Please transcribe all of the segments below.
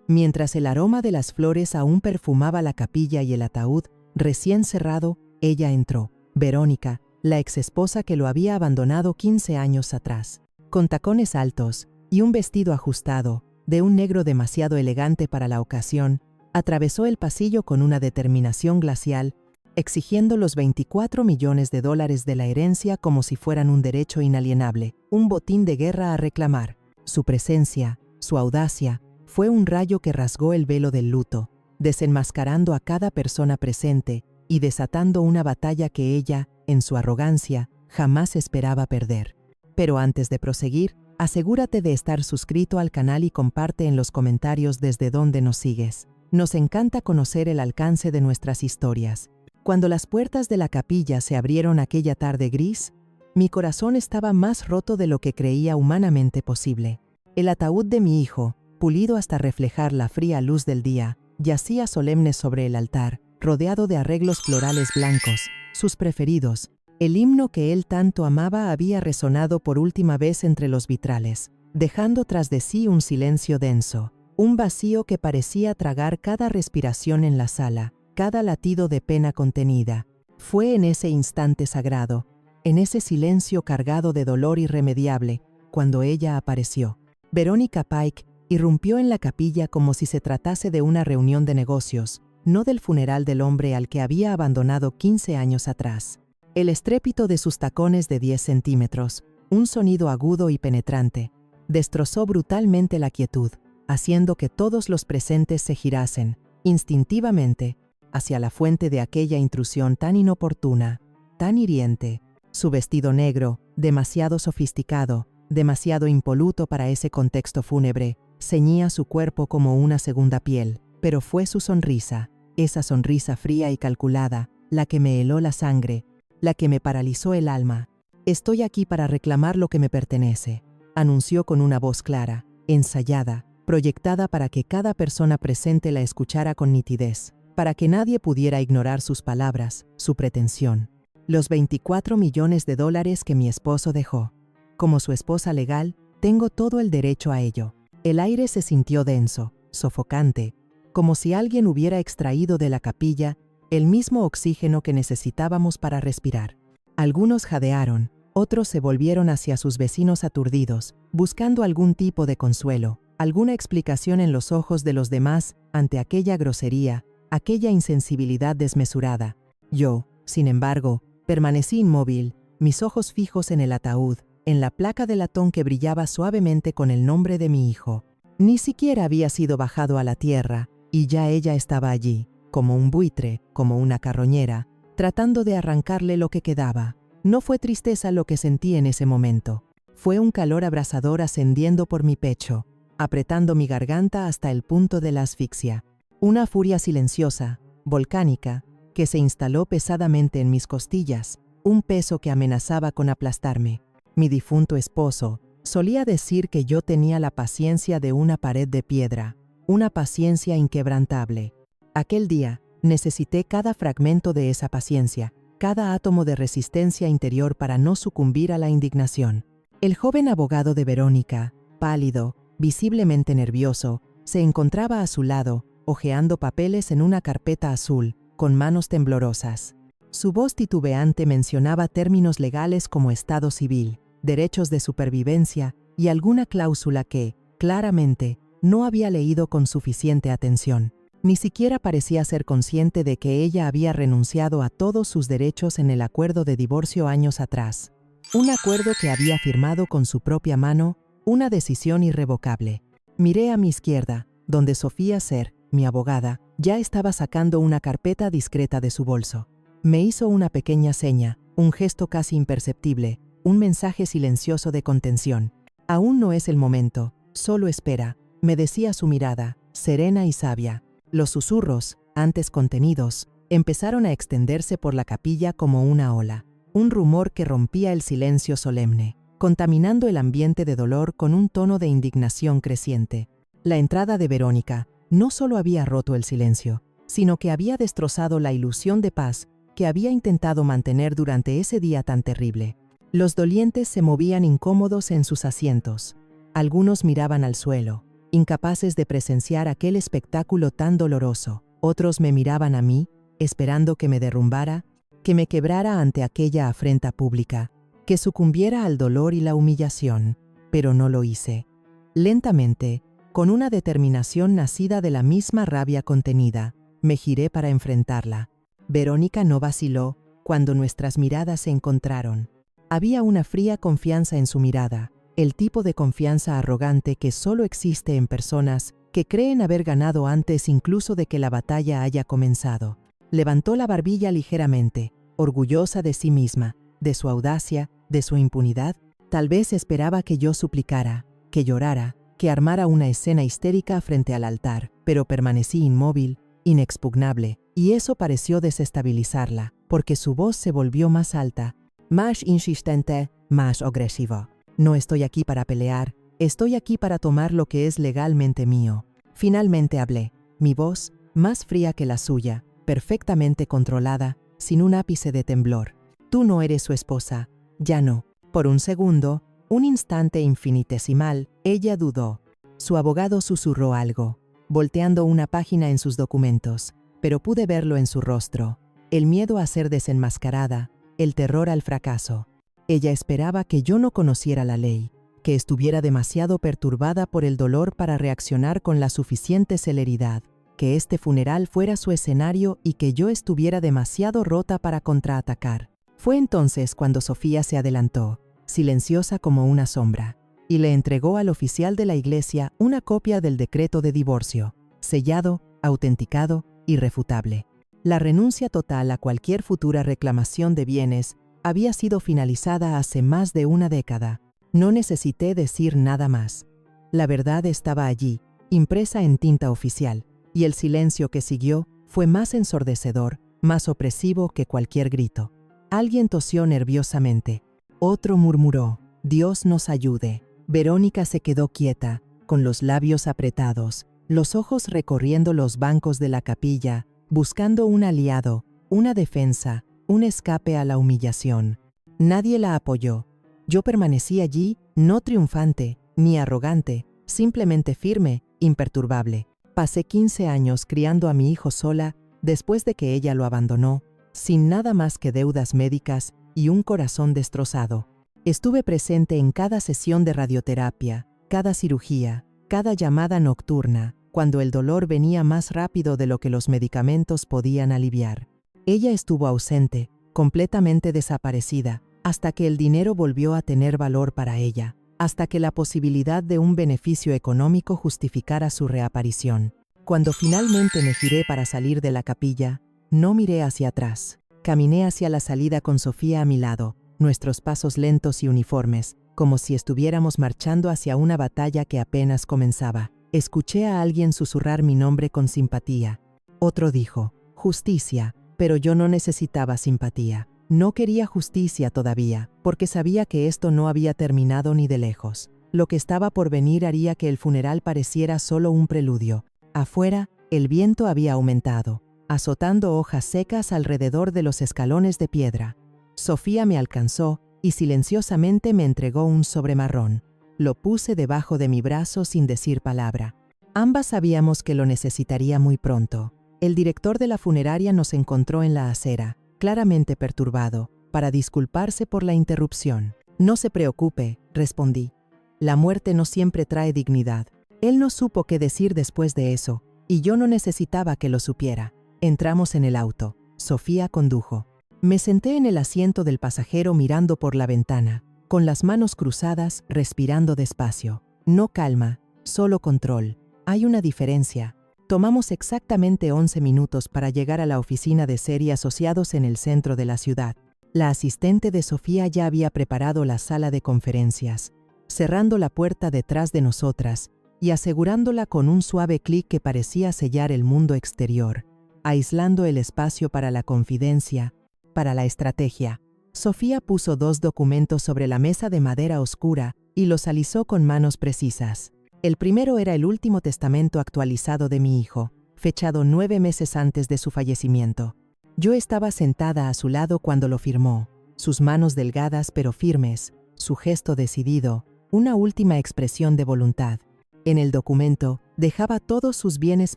Mientras el aroma de las flores aún perfumaba la capilla y el ataúd, recién cerrado, ella entró. Verónica, la exesposa que lo había abandonado 15 años atrás. Con tacones altos y un vestido ajustado, de un negro demasiado elegante para la ocasión, atravesó el pasillo con una determinación glacial, exigiendo los $24 millones de la herencia como si fueran un derecho inalienable, un botín de guerra a reclamar. Su presencia, su audacia, fue un rayo que rasgó el velo del luto, desenmascarando a cada persona presente y desatando una batalla que ella, en su arrogancia, jamás esperaba perder. Pero antes de proseguir, asegúrate de estar suscrito al canal y comparte en los comentarios desde donde nos sigues. Nos encanta conocer el alcance de nuestras historias. Cuando las puertas de la capilla se abrieron aquella tarde gris, mi corazón estaba más roto de lo que creía humanamente posible. El ataúd de mi hijo, pulido hasta reflejar la fría luz del día, yacía solemne sobre el altar, rodeado de arreglos florales blancos, sus preferidos. El himno que él tanto amaba había resonado por última vez entre los vitrales, dejando tras de sí un silencio denso, un vacío que parecía tragar cada respiración en la sala, cada latido de pena contenida. Fue en ese instante sagrado, en ese silencio cargado de dolor irremediable, cuando ella apareció. Verónica Pike irrumpió en la capilla como si se tratase de una reunión de negocios, no del funeral del hombre al que había abandonado 15 años atrás. El estrépito de sus tacones de 10 centímetros, un sonido agudo y penetrante, destrozó brutalmente la quietud, haciendo que todos los presentes se girasen, instintivamente, hacia la fuente de aquella intrusión tan inoportuna, tan hiriente. Su vestido negro, demasiado sofisticado, demasiado impoluto para ese contexto fúnebre, ceñía su cuerpo como una segunda piel, pero fue su sonrisa, esa sonrisa fría y calculada, la que me heló la sangre, la que me paralizó el alma. «Estoy aquí para reclamar lo que me pertenece», anunció con una voz clara, ensayada, proyectada para que cada persona presente la escuchara con nitidez, para que nadie pudiera ignorar sus palabras, su pretensión. Los $24 millones que mi esposo dejó. Como su esposa legal, tengo todo el derecho a ello. El aire se sintió denso, sofocante, como si alguien hubiera extraído de la capilla el mismo oxígeno que necesitábamos para respirar. Algunos jadearon, otros se volvieron hacia sus vecinos aturdidos, buscando algún tipo de consuelo, alguna explicación en los ojos de los demás ante aquella grosería, aquella insensibilidad desmesurada. Yo, sin embargo, permanecí inmóvil, mis ojos fijos en el ataúd, en la placa de latón que brillaba suavemente con el nombre de mi hijo. Ni siquiera había sido bajado a la tierra, y ya ella estaba allí, como un buitre, como una carroñera, tratando de arrancarle lo que quedaba. No fue tristeza lo que sentí en ese momento. Fue un calor abrasador ascendiendo por mi pecho, apretando mi garganta hasta el punto de la asfixia. Una furia silenciosa, volcánica, que se instaló pesadamente en mis costillas, un peso que amenazaba con aplastarme. Mi difunto esposo solía decir que yo tenía la paciencia de una pared de piedra, una paciencia inquebrantable. Aquel día, necesité cada fragmento de esa paciencia, cada átomo de resistencia interior para no sucumbir a la indignación. El joven abogado de Verónica, pálido, visiblemente nervioso, se encontraba a su lado, hojeando papeles en una carpeta azul, con manos temblorosas. Su voz titubeante mencionaba términos legales como estado civil, derechos de supervivencia y alguna cláusula que, claramente, no había leído con suficiente atención. Ni siquiera parecía ser consciente de que ella había renunciado a todos sus derechos en el acuerdo de divorcio años atrás. Un acuerdo que había firmado con su propia mano, una decisión irrevocable. Miré a mi izquierda, donde Sofía Ser, mi abogada, ya estaba sacando una carpeta discreta de su bolso. Me hizo una pequeña seña, un gesto casi imperceptible, un mensaje silencioso de contención. «Aún no es el momento, solo espera», me decía su mirada, serena y sabia. Los susurros, antes contenidos, empezaron a extenderse por la capilla como una ola, un rumor que rompía el silencio solemne, contaminando el ambiente de dolor con un tono de indignación creciente. La entrada de Verónica no solo había roto el silencio, sino que había destrozado la ilusión de paz que había intentado mantener durante ese día tan terrible. Los dolientes se movían incómodos en sus asientos. Algunos miraban al suelo, incapaces de presenciar aquel espectáculo tan doloroso. Otros me miraban a mí, esperando que me derrumbara, que me quebrara ante aquella afrenta pública, que sucumbiera al dolor y la humillación, pero no lo hice. Lentamente, con una determinación nacida de la misma rabia contenida, me giré para enfrentarla. Verónica no vaciló cuando nuestras miradas se encontraron. Había una fría confianza en su mirada, el tipo de confianza arrogante que solo existe en personas que creen haber ganado antes incluso de que la batalla haya comenzado. Levantó la barbilla ligeramente, orgullosa de sí misma, de su audacia, de su impunidad. Tal vez esperaba que yo suplicara, que llorara, que armara una escena histérica frente al altar, pero permanecí inmóvil, inexpugnable, y eso pareció desestabilizarla, porque su voz se volvió más alta, más insistente, más agresiva. No estoy aquí para pelear, estoy aquí para tomar lo que es legalmente mío. Finalmente hablé, mi voz, más fría que la suya, perfectamente controlada, sin un ápice de temblor. Tú no eres su esposa, ya no. Por un segundo, un instante infinitesimal, ella dudó. Su abogado susurró algo, volteando una página en sus documentos, pero pude verlo en su rostro. El miedo a ser desenmascarada, el terror al fracaso. Ella esperaba que yo no conociera la ley, que estuviera demasiado perturbada por el dolor para reaccionar con la suficiente celeridad, que este funeral fuera su escenario y que yo estuviera demasiado rota para contraatacar. Fue entonces cuando Sofía se adelantó, silenciosa como una sombra, y le entregó al oficial de la iglesia una copia del decreto de divorcio, sellado, autenticado, irrefutable. La renuncia total a cualquier futura reclamación de bienes había sido finalizada hace más de una década. No necesité decir nada más. La verdad estaba allí, impresa en tinta oficial, y el silencio que siguió fue más ensordecedor, más opresivo que cualquier grito. Alguien tosió nerviosamente. Otro murmuró, «Dios nos ayude». Verónica se quedó quieta, con los labios apretados, los ojos recorriendo los bancos de la capilla, buscando un aliado, una defensa, un escape a la humillación. Nadie la apoyó. Yo permanecí allí, no triunfante, ni arrogante, simplemente firme, imperturbable. Pasé 15 años criando a mi hijo sola, después de que ella lo abandonó, sin nada más que deudas médicas y un corazón destrozado. Estuve presente en cada sesión de radioterapia, cada cirugía, cada llamada nocturna, cuando el dolor venía más rápido de lo que los medicamentos podían aliviar. Ella estuvo ausente, completamente desaparecida, hasta que el dinero volvió a tener valor para ella, hasta que la posibilidad de un beneficio económico justificara su reaparición. Cuando finalmente me giré para salir de la capilla, no miré hacia atrás. Caminé hacia la salida con Sofía a mi lado, nuestros pasos lentos y uniformes, como si estuviéramos marchando hacia una batalla que apenas comenzaba. Escuché a alguien susurrar mi nombre con simpatía. Otro dijo, «Justicia», pero yo no necesitaba simpatía. No quería justicia todavía, porque sabía que esto no había terminado ni de lejos. Lo que estaba por venir haría que el funeral pareciera solo un preludio. Afuera, el viento había aumentado, azotando hojas secas alrededor de los escalones de piedra. Sofía me alcanzó y silenciosamente me entregó un sobre marrón. Lo puse debajo de mi brazo sin decir palabra. Ambas sabíamos que lo necesitaría muy pronto. El director de la funeraria nos encontró en la acera, claramente perturbado, para disculparse por la interrupción. «No se preocupe», respondí. «La muerte no siempre trae dignidad». Él no supo qué decir después de eso, y yo no necesitaba que lo supiera. Entramos en el auto. Sofía condujo. Me senté en el asiento del pasajero mirando por la ventana, con las manos cruzadas, respirando despacio. No calma, solo control. Hay una diferencia. Tomamos exactamente 11 minutos para llegar a la oficina de Seri Asociados en el centro de la ciudad. La asistente de Sofía ya había preparado la sala de conferencias, cerrando la puerta detrás de nosotras y asegurándola con un suave clic que parecía sellar el mundo exterior, aislando el espacio para la confidencia, para la estrategia. Sofía puso 2 documentos sobre la mesa de madera oscura y los alisó con manos precisas. El primero era el último testamento actualizado de mi hijo, fechado 9 meses antes de su fallecimiento. Yo estaba sentada a su lado cuando lo firmó, sus manos delgadas pero firmes, su gesto decidido, una última expresión de voluntad. En el documento, dejaba todos sus bienes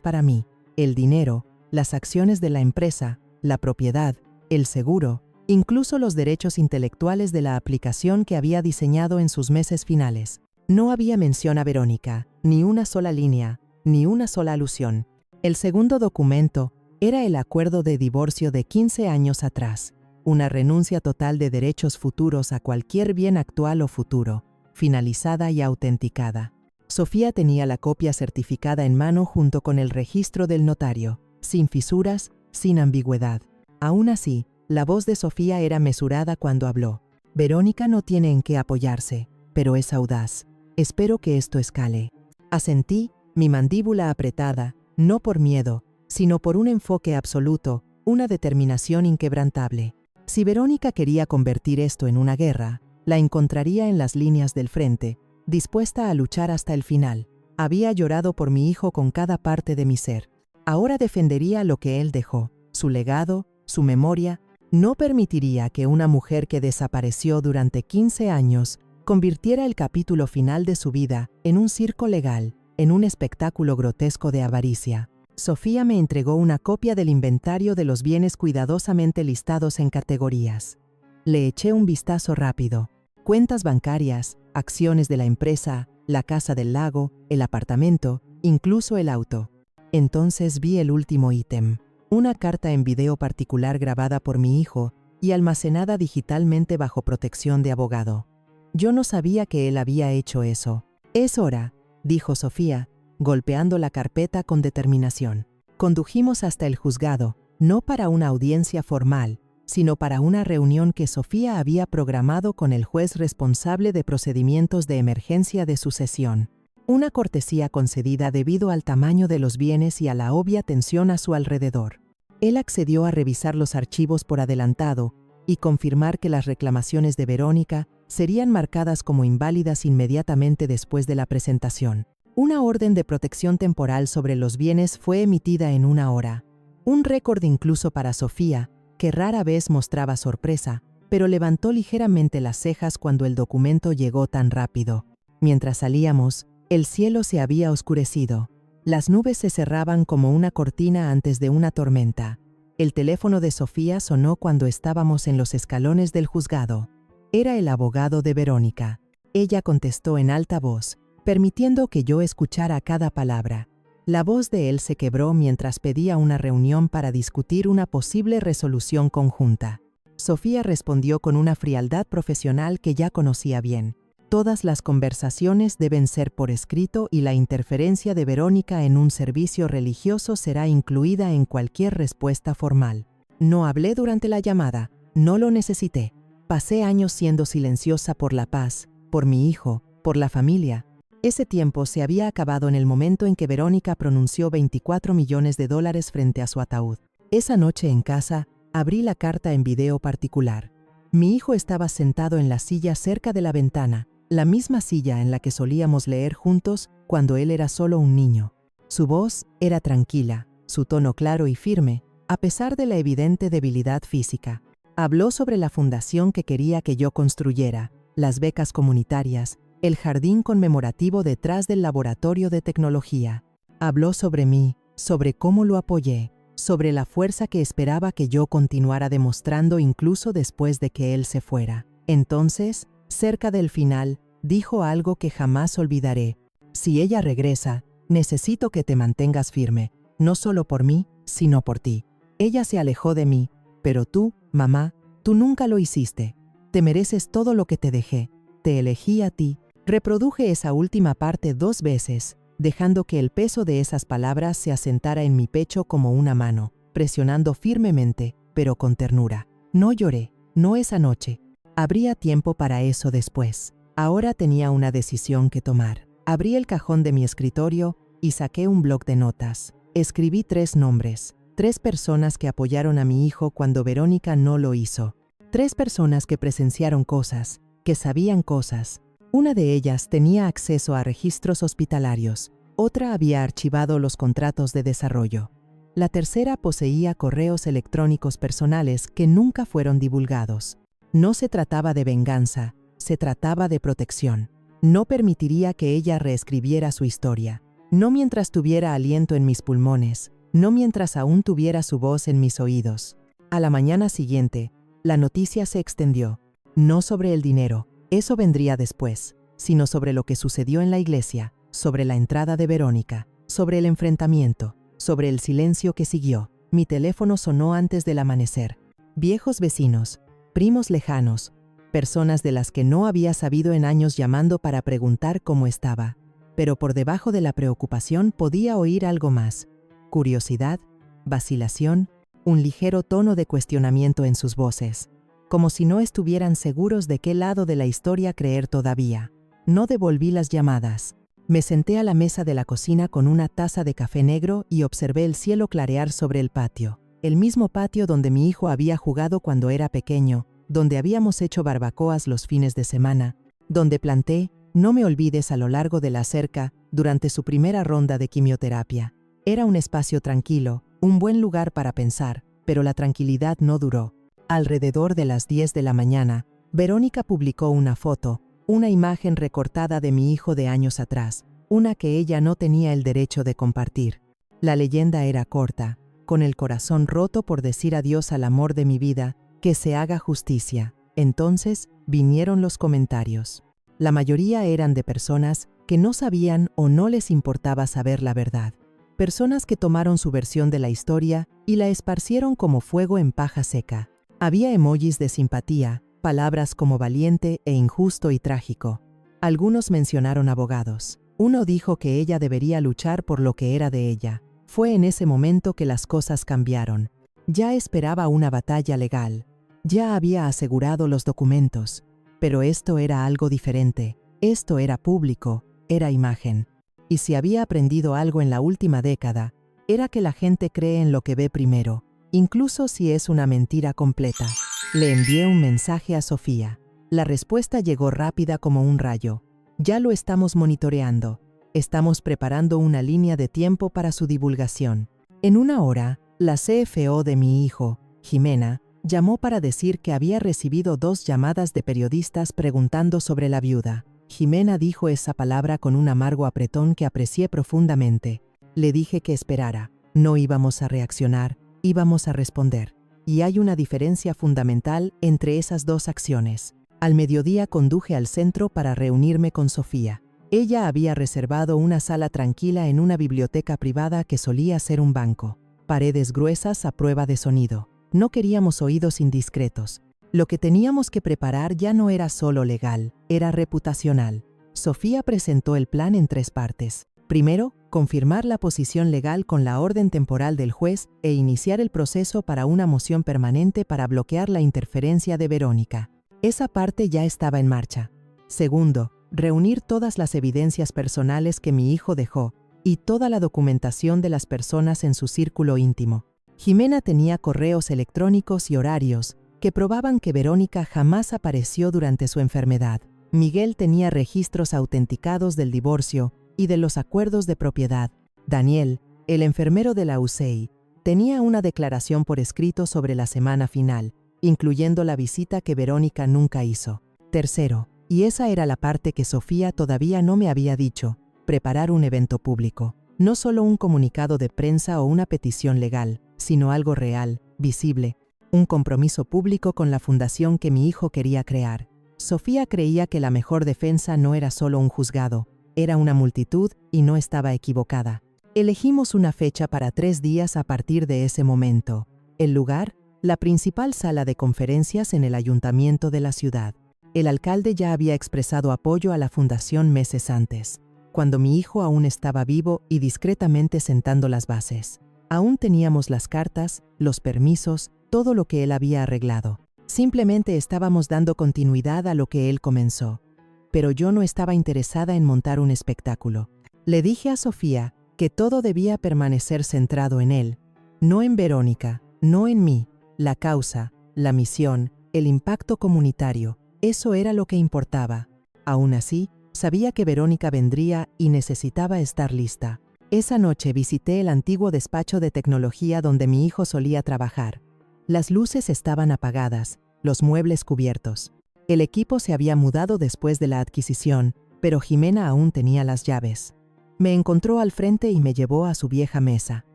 para mí: el dinero, las acciones de la empresa, la propiedad, el seguro, incluso los derechos intelectuales de la aplicación que había diseñado en sus meses finales. No había mención a Verónica, ni una sola línea, ni una sola alusión. El segundo documento era el acuerdo de divorcio de 15 años atrás, una renuncia total de derechos futuros a cualquier bien actual o futuro, finalizada y autenticada. Sofía tenía la copia certificada en mano junto con el registro del notario, sin fisuras, sin ambigüedad. Aún así, la voz de Sofía era mesurada cuando habló. Verónica no tiene en qué apoyarse, pero es audaz. Espero que esto escale. Asentí, mi mandíbula apretada, no por miedo, sino por un enfoque absoluto, una determinación inquebrantable. Si Verónica quería convertir esto en una guerra, la encontraría en las líneas del frente, dispuesta a luchar hasta el final. Había llorado por mi hijo con cada parte de mi ser. Ahora defendería lo que él dejó, su legado, su memoria. No permitiría que una mujer que desapareció durante 15 años convirtiera el capítulo final de su vida en un circo legal, en un espectáculo grotesco de avaricia. Sofía me entregó una copia del inventario de los bienes cuidadosamente listados en categorías. Le eché un vistazo rápido. Cuentas bancarias, acciones de la empresa, la casa del lago, el apartamento, incluso el auto. Entonces vi el último ítem. Una carta en video particular grabada por mi hijo y almacenada digitalmente bajo protección de abogado. Yo no sabía que él había hecho eso. «Es hora», dijo Sofía, golpeando la carpeta con determinación. Condujimos hasta el juzgado, no para una audiencia formal, sino para una reunión que Sofía había programado con el juez responsable de procedimientos de emergencia de sucesión. Una cortesía concedida debido al tamaño de los bienes y a la obvia tensión a su alrededor. Él accedió a revisar los archivos por adelantado y confirmar que las reclamaciones de Verónica serían marcadas como inválidas inmediatamente después de la presentación. Una orden de protección temporal sobre los bienes fue emitida en 1 hora. Un récord incluso para Sofía, que rara vez mostraba sorpresa, pero levantó ligeramente las cejas cuando el documento llegó tan rápido. Mientras salíamos, el cielo se había oscurecido. Las nubes se cerraban como una cortina antes de una tormenta. El teléfono de Sofía sonó cuando estábamos en los escalones del juzgado. Era el abogado de Verónica. Ella contestó en alta voz, permitiendo que yo escuchara cada palabra. La voz de él se quebró mientras pedía una reunión para discutir una posible resolución conjunta. Sofía respondió con una frialdad profesional que ya conocía bien. Todas las conversaciones deben ser por escrito y la interferencia de Verónica en un servicio religioso será incluida en cualquier respuesta formal. No hablé durante la llamada, no lo necesité. Pasé años siendo silenciosa por la paz, por mi hijo, por la familia. Ese tiempo se había acabado en el momento en que Verónica pronunció $24 millones frente a su ataúd. Esa noche en casa, abrí la carta en video particular. Mi hijo estaba sentado en la silla cerca de la ventana, la misma silla en la que solíamos leer juntos cuando él era solo un niño. Su voz era tranquila, su tono claro y firme, a pesar de la evidente debilidad física. Habló sobre la fundación que quería que yo construyera, las becas comunitarias, el jardín conmemorativo detrás del laboratorio de tecnología. Habló sobre mí, sobre cómo lo apoyé, sobre la fuerza que esperaba que yo continuara demostrando incluso después de que él se fuera. Entonces, cerca del final, dijo algo que jamás olvidaré. Si ella regresa, necesito que te mantengas firme, no solo por mí, sino por ti. Ella se alejó de mí, pero tú, mamá, tú nunca lo hiciste. Te mereces todo lo que te dejé. Te elegí a ti. Reproduje esa última parte 2 veces, dejando que el peso de esas palabras se asentara en mi pecho como una mano, presionando firmemente, pero con ternura. No lloré, no esa noche. Habría tiempo para eso después. Ahora tenía una decisión que tomar. Abrí el cajón de mi escritorio y saqué un bloc de notas. Escribí 3 nombres, 3 personas que apoyaron a mi hijo cuando Verónica no lo hizo. 3 personas que presenciaron cosas, que sabían cosas. Una de ellas tenía acceso a registros hospitalarios, otra había archivado los contratos de desarrollo. La tercera poseía correos electrónicos personales que nunca fueron divulgados. No se trataba de venganza, se trataba de protección. No permitiría que ella reescribiera su historia. No mientras tuviera aliento en mis pulmones, no mientras aún tuviera su voz en mis oídos. A la mañana siguiente, la noticia se extendió. No sobre el dinero, eso vendría después, sino sobre lo que sucedió en la iglesia, sobre la entrada de Verónica, sobre el enfrentamiento, sobre el silencio que siguió. Mi teléfono sonó antes del amanecer. Viejos vecinos, primos lejanos, personas de las que no había sabido en años llamando para preguntar cómo estaba. Pero por debajo de la preocupación podía oír algo más: curiosidad, vacilación, un ligero tono de cuestionamiento en sus voces, como si no estuvieran seguros de qué lado de la historia creer todavía. No devolví las llamadas. Me senté a la mesa de la cocina con una taza de café negro y observé el cielo clarear sobre el patio, el mismo patio donde mi hijo había jugado cuando era pequeño, donde habíamos hecho barbacoas los fines de semana, donde planté "No me olvides" a lo largo de la cerca durante su primera ronda de quimioterapia. Era un espacio tranquilo, un buen lugar para pensar, pero la tranquilidad no duró. Alrededor de las 10 de la mañana, Verónica publicó una foto, una imagen recortada de mi hijo de años atrás, una que ella no tenía el derecho de compartir. La leyenda era corta: con el corazón roto por decir adiós al amor de mi vida, que se haga justicia. Entonces vinieron los comentarios. La mayoría eran de personas que no sabían o no les importaba saber la verdad. Personas que tomaron su versión de la historia y la esparcieron como fuego en paja seca. Había emojis de simpatía, palabras como valiente e injusto y trágico. Algunos mencionaron abogados. Uno dijo que ella debería luchar por lo que era de ella. Fue en ese momento que las cosas cambiaron. Ya esperaba una batalla legal. Ya había asegurado los documentos. Pero esto era algo diferente. Esto era público, era imagen. Y si había aprendido algo en la última década, era que la gente cree en lo que ve primero, incluso si es una mentira completa. Le envié un mensaje a Sofía. La respuesta llegó rápida como un rayo. Ya lo estamos monitoreando. Estamos preparando una línea de tiempo para su divulgación. En una hora, la CFO de mi hijo, Jimena, llamó para decir que había recibido 2 llamadas de periodistas preguntando sobre la viuda. Jimena dijo esa palabra con un amargo apretón que aprecié profundamente. Le dije que esperara. No íbamos a reaccionar, íbamos a responder. Y hay una diferencia fundamental entre esas 2 acciones. Al mediodía conduje al centro para reunirme con Sofía. Ella había reservado una sala tranquila en una biblioteca privada que solía ser un banco. Paredes gruesas a prueba de sonido. No queríamos oídos indiscretos. Lo que teníamos que preparar ya no era solo legal, era reputacional. Sofía presentó el plan en 3 partes. Primero, confirmar la posición legal con la orden temporal del juez e iniciar el proceso para una moción permanente para bloquear la interferencia de Verónica. Esa parte ya estaba en marcha. Segundo, reunir todas las evidencias personales que mi hijo dejó y toda la documentación de las personas en su círculo íntimo. Jimena tenía correos electrónicos y horarios que probaban que Verónica jamás apareció durante su enfermedad. Miguel tenía registros autenticados del divorcio y de los acuerdos de propiedad. Daniel, el enfermero de la UCEI, tenía una declaración por escrito sobre la semana final, incluyendo la visita que Verónica nunca hizo. Tercero, y esa era la parte que Sofía todavía no me había dicho, preparar un evento público. No solo un comunicado de prensa o una petición legal, sino algo real, visible, un compromiso público con la fundación que mi hijo quería crear. Sofía creía que la mejor defensa no era solo un juzgado, era una multitud y no estaba equivocada. Elegimos una fecha para 3 días a partir de ese momento. El lugar, la principal sala de conferencias en el ayuntamiento de la ciudad. El alcalde ya había expresado apoyo a la fundación meses antes, cuando mi hijo aún estaba vivo y discretamente sentando las bases. Aún teníamos las cartas, los permisos, todo lo que él había arreglado. Simplemente estábamos dando continuidad a lo que él comenzó. Pero yo no estaba interesada en montar un espectáculo. Le dije a Sofía que todo debía permanecer centrado en él, no en Verónica, no en mí. La causa, la misión, el impacto comunitario, eso era lo que importaba. Aún así, sabía que Verónica vendría y necesitaba estar lista. Esa noche visité el antiguo despacho de tecnología donde mi hijo solía trabajar. Las luces estaban apagadas, los muebles cubiertos. El equipo se había mudado después de la adquisición, pero Jimena aún tenía las llaves. Me encontró al frente y me llevó a su vieja mesa.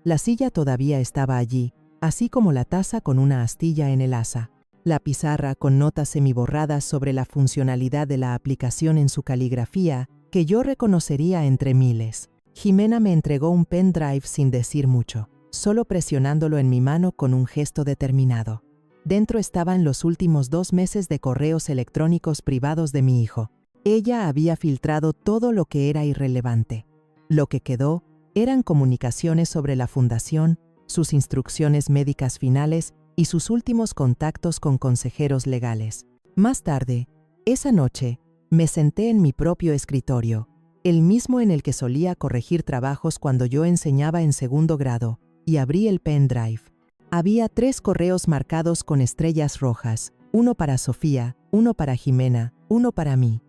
La silla todavía estaba allí, así como la taza con una astilla en el asa. La pizarra con notas semiborradas sobre la funcionalidad de la aplicación en su caligrafía, que yo reconocería entre miles. Jimena me entregó un pendrive sin decir mucho, solo presionándolo en mi mano con un gesto determinado. Dentro estaban los últimos 2 meses de correos electrónicos privados de mi hijo. Ella había filtrado todo lo que era irrelevante. Lo que quedó eran comunicaciones sobre la fundación, sus instrucciones médicas finales y sus últimos contactos con consejeros legales. Más tarde, esa noche, me senté en mi propio escritorio, el mismo en el que solía corregir trabajos cuando yo enseñaba en segundo grado, y abrí el pendrive. Había 3 correos marcados con estrellas rojas, uno para Sofía, uno para Jimena, uno para mí.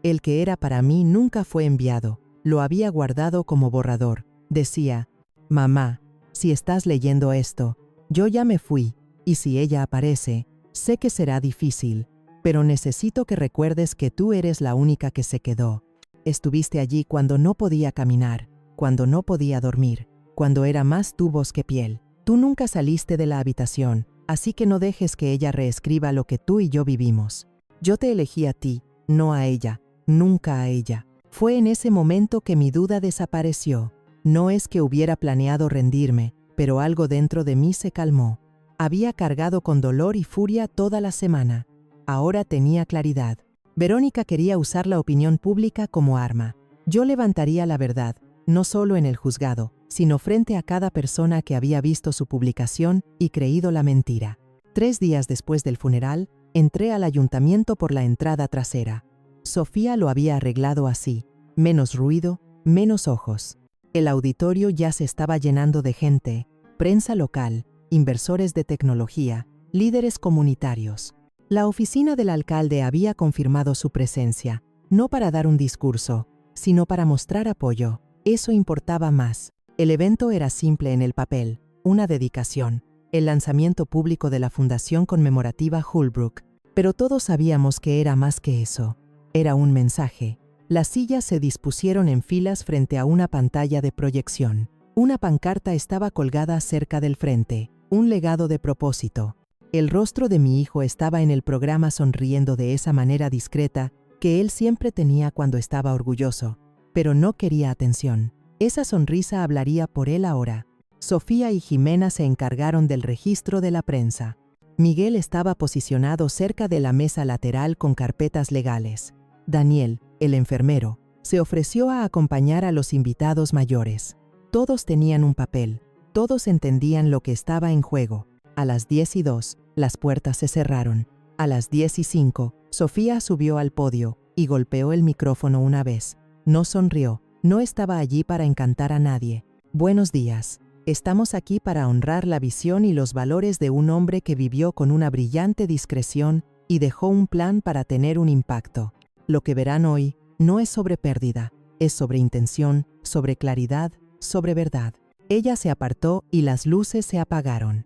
El que era para mí nunca fue enviado, lo había guardado como borrador. Decía: «Mamá, si estás leyendo esto, yo ya me fui, y si ella aparece, sé que será difícil, pero necesito que recuerdes que tú eres la única que se quedó. Estuviste allí cuando no podía caminar, cuando no podía dormir, cuando era más tubos que piel. Tú nunca saliste de la habitación, así que no dejes que ella reescriba lo que tú y yo vivimos. Yo te elegí a ti, no a ella, nunca a ella». Fue en ese momento que mi duda desapareció. No es que hubiera planeado rendirme, pero algo dentro de mí se calmó. Había cargado con dolor y furia toda la semana. Ahora tenía claridad. Verónica quería usar la opinión pública como arma. Yo levantaría la verdad, no solo en el juzgado, sino frente a cada persona que había visto su publicación y creído la mentira. 3 días después del funeral, entré al ayuntamiento por la entrada trasera. Sofía lo había arreglado así: menos ruido, menos ojos. El auditorio ya se estaba llenando de gente, prensa local, inversores de tecnología, líderes comunitarios. La oficina del alcalde había confirmado su presencia, no para dar un discurso, sino para mostrar apoyo. Eso importaba más. El evento era simple en el papel: una dedicación, el lanzamiento público de la Fundación Conmemorativa Holbrook. Pero todos sabíamos que era más que eso. Era un mensaje. Las sillas se dispusieron en filas frente a una pantalla de proyección. Una pancarta estaba colgada cerca del frente: un legado de propósito. El rostro de mi hijo estaba en el programa sonriendo de esa manera discreta que él siempre tenía cuando estaba orgulloso, pero no quería atención. Esa sonrisa hablaría por él ahora. Sofía y Jimena se encargaron del registro de la prensa. Miguel estaba posicionado cerca de la mesa lateral con carpetas legales. Daniel, el enfermero, se ofreció a acompañar a los invitados mayores. Todos tenían un papel, todos entendían lo que estaba en juego. A las 10:02, las puertas se cerraron. A las 10:05, Sofía subió al podio y golpeó el micrófono una vez. No sonrió, no estaba allí para encantar a nadie. «Buenos días. Estamos aquí para honrar la visión y los valores de un hombre que vivió con una brillante discreción y dejó un plan para tener un impacto. Lo que verán hoy no es sobre pérdida, es sobre intención, sobre claridad, sobre verdad». Ella se apartó y las luces se apagaron.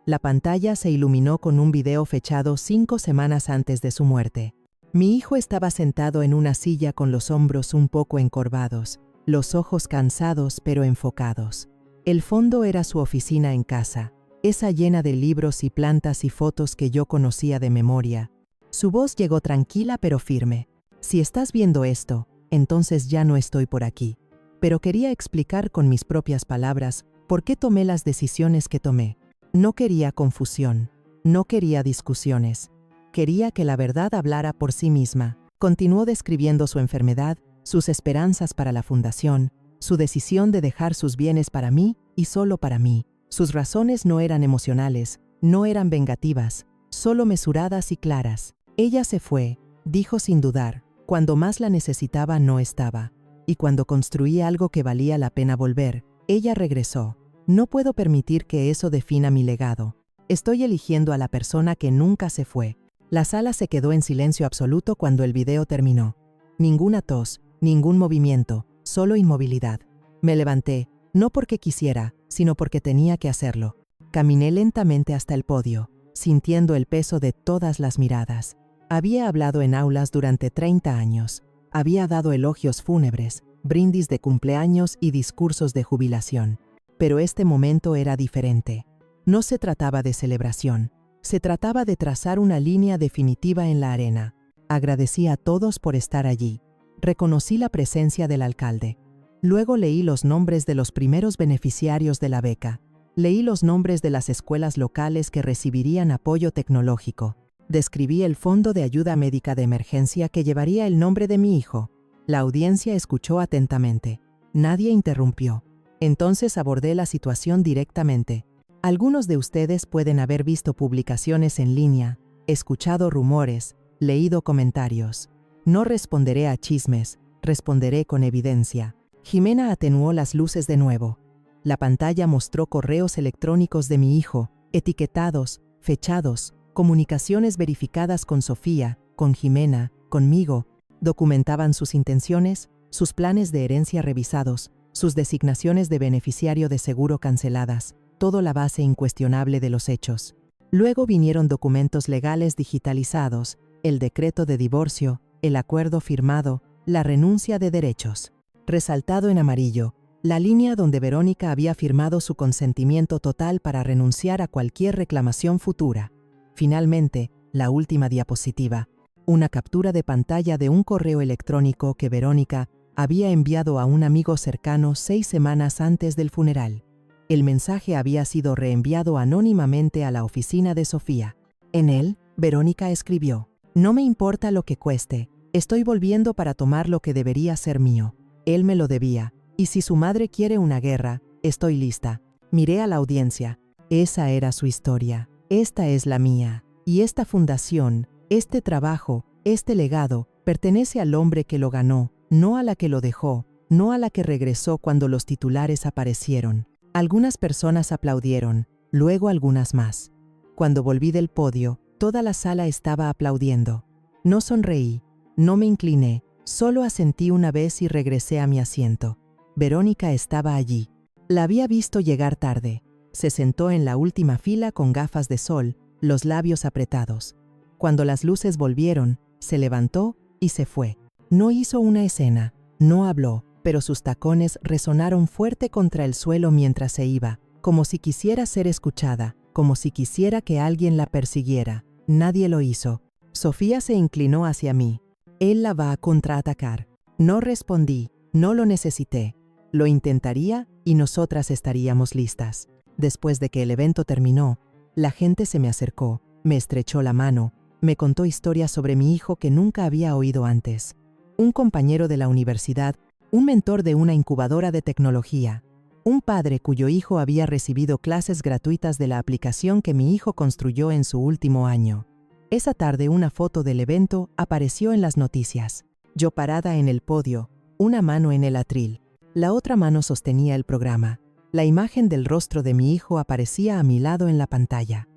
La pantalla se iluminó con un video fechado 5 semanas antes de su muerte. Mi hijo estaba sentado en una silla con los hombros un poco encorvados, los ojos cansados pero enfocados. El fondo era su oficina en casa, esa llena de libros y plantas y fotos que yo conocía de memoria. Su voz llegó tranquila pero firme. «Si estás viendo esto, entonces ya no estoy por aquí». Pero quería explicar con mis propias palabras por qué tomé las decisiones que tomé. No quería confusión, no quería discusiones. Quería que la verdad hablara por sí misma. Continuó describiendo su enfermedad, sus esperanzas para la fundación, su decisión de dejar sus bienes para mí y solo para mí. Sus razones no eran emocionales, no eran vengativas, solo mesuradas y claras. Ella se fue, dijo sin dudar. Cuando más la necesitaba no estaba. Y cuando construí algo que valía la pena volver, ella regresó. No puedo permitir que eso defina mi legado. Estoy eligiendo a la persona que nunca se fue. La sala se quedó en silencio absoluto cuando el video terminó. Ninguna tos, ningún movimiento, solo inmovilidad. Me levanté, no porque quisiera, sino porque tenía que hacerlo. Caminé lentamente hasta el podio, sintiendo el peso de todas las miradas. Había hablado en aulas durante 30 años. Había dado elogios fúnebres, brindis de cumpleaños y discursos de jubilación. Pero este momento era diferente. No se trataba de celebración. Se trataba de trazar una línea definitiva en la arena. Agradecí a todos por estar allí. Reconocí la presencia del alcalde. Luego leí los nombres de los primeros beneficiarios de la beca. Leí los nombres de las escuelas locales que recibirían apoyo tecnológico. Describí el fondo de ayuda médica de emergencia que llevaría el nombre de mi hijo. La audiencia escuchó atentamente. Nadie interrumpió. Entonces abordé la situación directamente. Algunos de ustedes pueden haber visto publicaciones en línea, escuchado rumores, leído comentarios. No responderé a chismes, responderé con evidencia. Jimena atenuó las luces de nuevo. La pantalla mostró correos electrónicos de mi hijo, etiquetados, fechados, comunicaciones verificadas con Sofía, con Jimena, conmigo. Documentaban sus intenciones, sus planes de herencia revisados, sus designaciones de beneficiario de seguro canceladas, todo la base incuestionable de los hechos. Luego vinieron documentos legales digitalizados, el decreto de divorcio, el acuerdo firmado, la renuncia de derechos. Resaltado en amarillo, la línea donde Verónica había firmado su consentimiento total para renunciar a cualquier reclamación futura. Finalmente, la última diapositiva, una captura de pantalla de un correo electrónico que Verónica había enviado a un amigo cercano 6 semanas antes del funeral. El mensaje había sido reenviado anónimamente a la oficina de Sofía. En él, Verónica escribió: «No me importa lo que cueste, estoy volviendo para tomar lo que debería ser mío. Él me lo debía, y si su madre quiere una guerra, estoy lista». Miré a la audiencia. Esa era su historia. Esta es la mía. Y esta fundación, este trabajo, este legado, pertenece al hombre que lo ganó, no a la que lo dejó, no a la que regresó cuando los titulares aparecieron. Algunas personas aplaudieron, luego algunas más. Cuando volví del podio, toda la sala estaba aplaudiendo. No sonreí, no me incliné, solo asentí una vez y regresé a mi asiento. Verónica estaba allí. La había visto llegar tarde. Se sentó en la última fila con gafas de sol, los labios apretados. Cuando las luces volvieron, se levantó y se fue. No hizo una escena, no habló, pero sus tacones resonaron fuerte contra el suelo mientras se iba, como si quisiera ser escuchada, como si quisiera que alguien la persiguiera. Nadie lo hizo. Sofía se inclinó hacia mí. Él la va a contraatacar. No respondí, no lo necesité. Lo intentaría y nosotras estaríamos listas. Después de que el evento terminó, la gente se me acercó, me estrechó la mano, me contó historias sobre mi hijo que nunca había oído antes. Un compañero de la universidad, un mentor de una incubadora de tecnología, un padre cuyo hijo había recibido clases gratuitas de la aplicación que mi hijo construyó en su último año. Esa tarde una foto del evento apareció en las noticias. Yo parada en el podio, una mano en el atril. La otra mano sostenía el programa. La imagen del rostro de mi hijo aparecía a mi lado en la pantalla.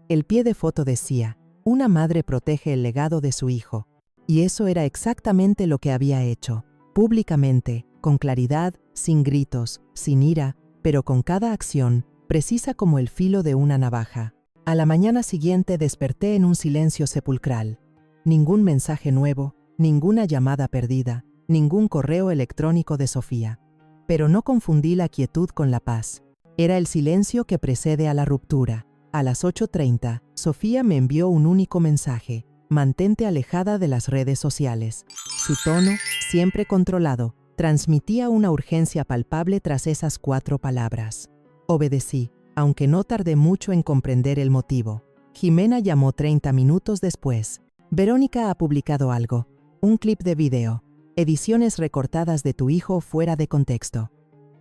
El pie de foto decía: «Una madre protege el legado de su hijo». Y eso era exactamente lo que había hecho. Públicamente, con claridad, sin gritos, sin ira, pero con cada acción, precisa como el filo de una navaja. A la mañana siguiente desperté en un silencio sepulcral. Ningún mensaje nuevo, ninguna llamada perdida, ningún correo electrónico de Sofía. Pero no confundí la quietud con la paz. Era el silencio que precede a la ruptura. A las 8:30, Sofía me envió un único mensaje: «Mantente alejada de las redes sociales». Su tono, siempre controlado, transmitía una urgencia palpable tras esas 4 palabras. Obedecí, aunque no tardé mucho en comprender el motivo. Jimena llamó 30 minutos después. «Verónica ha publicado algo. Un clip de video. Ediciones recortadas de tu hijo fuera de contexto.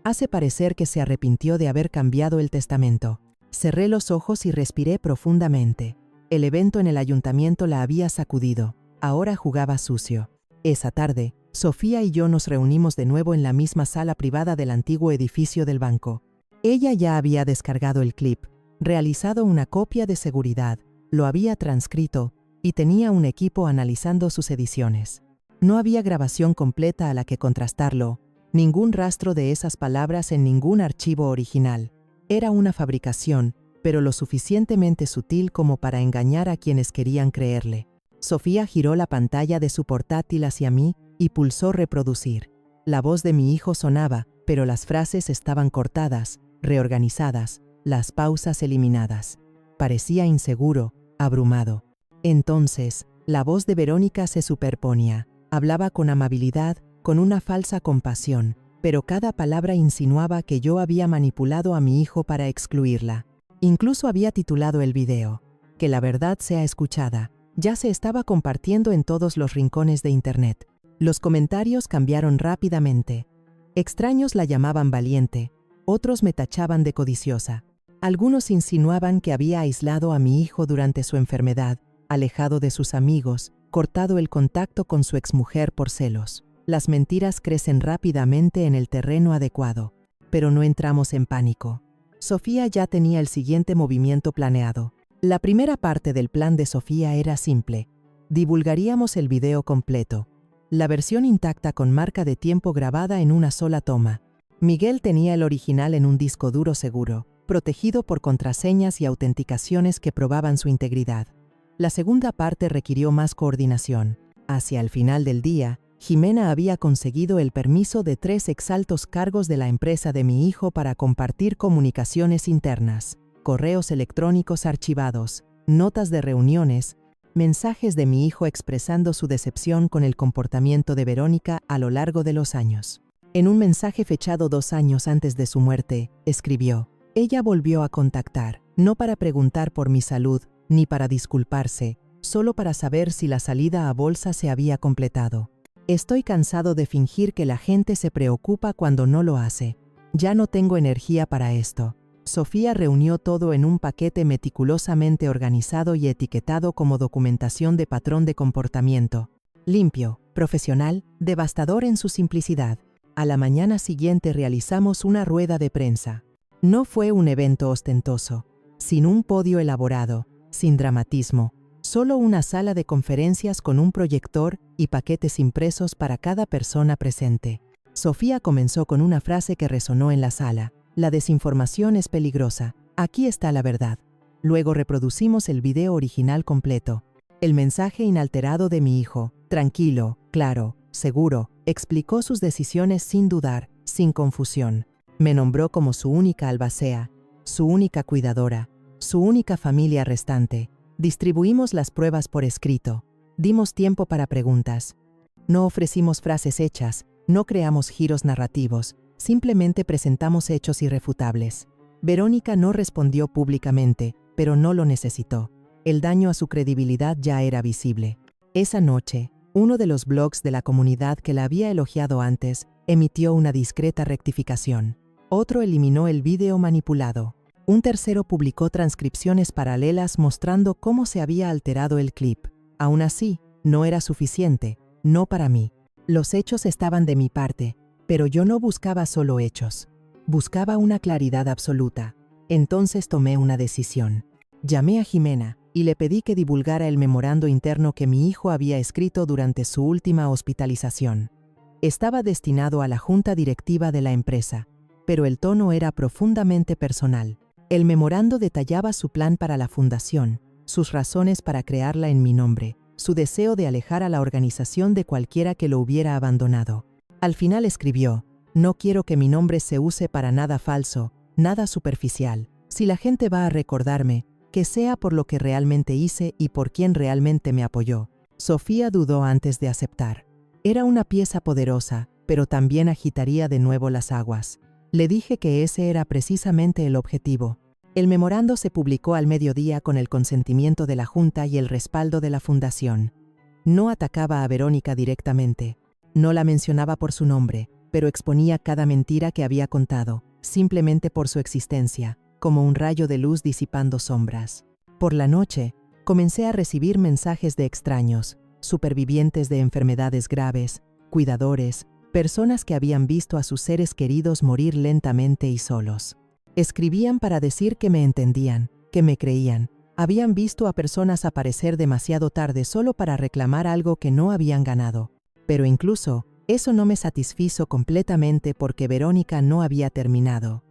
Hace parecer que se arrepintió de haber cambiado el testamento». Cerré los ojos y respiré profundamente. El evento en el ayuntamiento la había sacudido. Ahora jugaba sucio. Esa tarde, Sofía y yo nos reunimos de nuevo en la misma sala privada del antiguo edificio del banco. Ella ya había descargado el clip, realizado una copia de seguridad, lo había transcrito y tenía un equipo analizando sus ediciones. No había grabación completa a la que contrastarlo, ningún rastro de esas palabras en ningún archivo original. Era una fabricación, pero lo suficientemente sutil como para engañar a quienes querían creerle. Sofía giró la pantalla de su portátil hacia mí y pulsó reproducir. La voz de mi hijo sonaba, pero las frases estaban cortadas, reorganizadas, las pausas eliminadas. Parecía inseguro, abrumado. Entonces, la voz de Verónica se superponía. Hablaba con amabilidad, con una falsa compasión, pero cada palabra insinuaba que yo había manipulado a mi hijo para excluirla. Incluso había titulado el video, "Que la verdad sea escuchada". Ya se estaba compartiendo en todos los rincones de Internet. Los comentarios cambiaron rápidamente. Extraños la llamaban valiente, otros me tachaban de codiciosa. Algunos insinuaban que había aislado a mi hijo durante su enfermedad, alejado de sus amigos, cortado el contacto con su exmujer por celos. Las mentiras crecen rápidamente en el terreno adecuado, pero no entramos en pánico. Sofía ya tenía el siguiente movimiento planeado. La primera parte del plan de Sofía era simple. Divulgaríamos el video completo, la versión intacta con marca de tiempo grabada en una sola toma. Miguel tenía el original en un disco duro seguro, protegido por contraseñas y autenticaciones que probaban su integridad. La segunda parte requirió más coordinación. Hacia el final del día, Jimena había conseguido el permiso de 3 exaltos cargos de la empresa de mi hijo para compartir comunicaciones internas, correos electrónicos archivados, notas de reuniones, mensajes de mi hijo expresando su decepción con el comportamiento de Verónica a lo largo de los años. En un mensaje fechado 2 años antes de su muerte, escribió: "Ella volvió a contactar, no para preguntar por mi salud, ni para disculparse, solo para saber si la salida a bolsa se había completado. Estoy cansado de fingir que la gente se preocupa cuando no lo hace. Ya no tengo energía para esto". Sofía reunió todo en un paquete meticulosamente organizado y etiquetado como documentación de patrón de comportamiento. Limpio, profesional, devastador en su simplicidad. A la mañana siguiente realizamos una rueda de prensa. No fue un evento ostentoso, sin un podio elaborado, sin dramatismo, solo una sala de conferencias con un proyector y paquetes impresos para cada persona presente. Sofía comenzó con una frase que resonó en la sala: "La desinformación es peligrosa. Aquí está la verdad". Luego reproducimos el video original completo. El mensaje inalterado de mi hijo, tranquilo, claro, seguro, explicó sus decisiones sin dudar, sin confusión. Me nombró como su única albacea, su única cuidadora, su única familia restante. Distribuimos las pruebas por escrito. Dimos tiempo para preguntas. No ofrecimos frases hechas, no creamos giros narrativos. Simplemente presentamos hechos irrefutables. Verónica no respondió públicamente, pero no lo necesitó. El daño a su credibilidad ya era visible. Esa noche, uno de los blogs de la comunidad que la había elogiado antes emitió una discreta rectificación. Otro eliminó el vídeo manipulado. Un tercero publicó transcripciones paralelas mostrando cómo se había alterado el clip. Aún así, no era suficiente, no para mí. Los hechos estaban de mi parte, pero yo no buscaba solo hechos. Buscaba una claridad absoluta. Entonces tomé una decisión. Llamé a Jimena y le pedí que divulgara el memorando interno que mi hijo había escrito durante su última hospitalización. Estaba destinado a la junta directiva de la empresa, pero el tono era profundamente personal. El memorando detallaba su plan para la fundación, sus razones para crearla en mi nombre, su deseo de alejar a la organización de cualquiera que lo hubiera abandonado. Al final escribió: "No quiero que mi nombre se use para nada falso, nada superficial. Si la gente va a recordarme, que sea por lo que realmente hice y por quien realmente me apoyó". Sofía dudó antes de aceptar. Era una pieza poderosa, pero también agitaría de nuevo las aguas. Le dije que ese era precisamente el objetivo. El memorando se publicó al mediodía con el consentimiento de la Junta y el respaldo de la Fundación. No atacaba a Verónica directamente. No la mencionaba por su nombre, pero exponía cada mentira que había contado, simplemente por su existencia, como un rayo de luz disipando sombras. Por la noche, comencé a recibir mensajes de extraños, supervivientes de enfermedades graves, cuidadores, personas que habían visto a sus seres queridos morir lentamente y solos. Escribían para decir que me entendían, que me creían. Habían visto a personas aparecer demasiado tarde solo para reclamar algo que no habían ganado. Pero incluso, eso no me satisfizo completamente porque Verónica no había terminado.